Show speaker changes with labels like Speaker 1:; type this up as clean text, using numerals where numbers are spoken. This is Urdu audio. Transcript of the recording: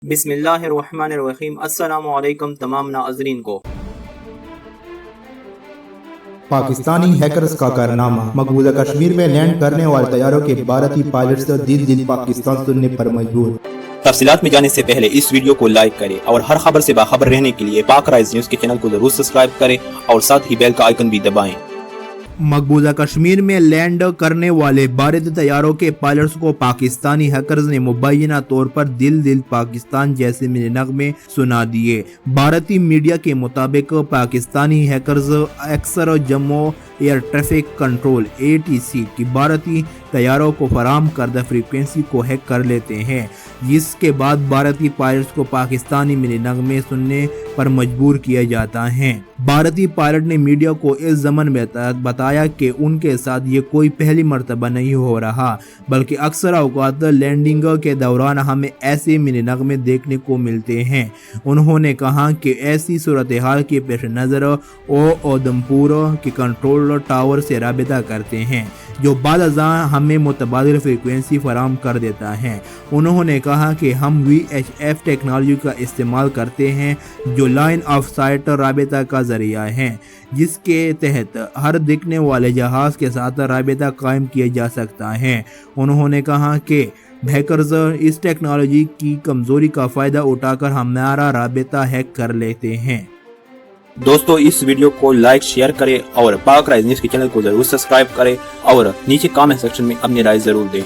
Speaker 1: بسم اللہ الرحمن الرحیم۔ السلام علیکم تمام ناظرین کو۔
Speaker 2: پاکستانی ہیکرز کا کارنامہ، مقبوضہ کشمیر میں لینڈ کرنے والے طیاروں کے بھارتی پائلٹس دن پاکستان سننے پر مجبور۔
Speaker 3: تفصیلات میں جانے سے پہلے اس ویڈیو کو لائک کریں اور ہر خبر سے باخبر رہنے کے لیے پاک رائز نیوز کے چینل کو ضرور سبسکرائب کریں اور ساتھ ہی بیل کا آئیکن بھی دبائیں۔
Speaker 2: مقبوضہ کشمیر میں لینڈ کرنے والے بھارتی طیاروں کے پائلٹس کو پاکستانی ہیکرز نے مبینہ طور پر دل پاکستان جیسے نغمے سنا دیے۔ بھارتی میڈیا کے مطابق پاکستانی ہیکرز اکثر Jammu air traffic control ATC کی بھارتی طیاروں کو فراہم کردہ فریکوینسی کو ہیک کر لیتے ہیں، جس کے بعد بھارتی پائلٹس کو پاکستانی نغمے سننے پر مجبور کیا جاتا ہے۔ بھارتی پائلٹ نے میڈیا کو اس ضمن میں بتایا کہ ان کے ساتھ یہ کوئی پہلی مرتبہ نہیں ہو رہا، بلکہ اکثر اوقات لینڈنگ کے دوران ہمیں ایسے نغمے دیکھنے کو ملتے ہیں۔ انہوں نے کہا کہ ایسی صورتحال کے پیش نظر اودھمپور کے کنٹرول ٹاور سے رابطہ کرتے ہیں، جو بعد ازاں ہمیں متبادل فریکوینسی فراہم کر دیتا ہے۔ انہوں نے کہا کہ ہم VHF ٹیکنالوجی کا استعمال کرتے ہیں، جو لائن آف سائٹ رابطہ کا ذریعہ ہے، جس کے تحت ہر دکھنے والے جہاز کے ساتھ رابطہ قائم کیا جا سکتا ہے۔ انہوں نے کہا کہ ہیکرز اس ٹیکنالوجی کی کمزوری کا فائدہ اٹھا کر ہمارا رابطہ ہیک کر لیتے ہیں۔
Speaker 3: دوستو، اس ویڈیو کو لائک شیئر کریں اور پاک رائز نیوز کے چینل کو ضرور سبسکرائب کریں اور نیچے کامنٹ سیکشن میں اپنی رائے ضرور دیں۔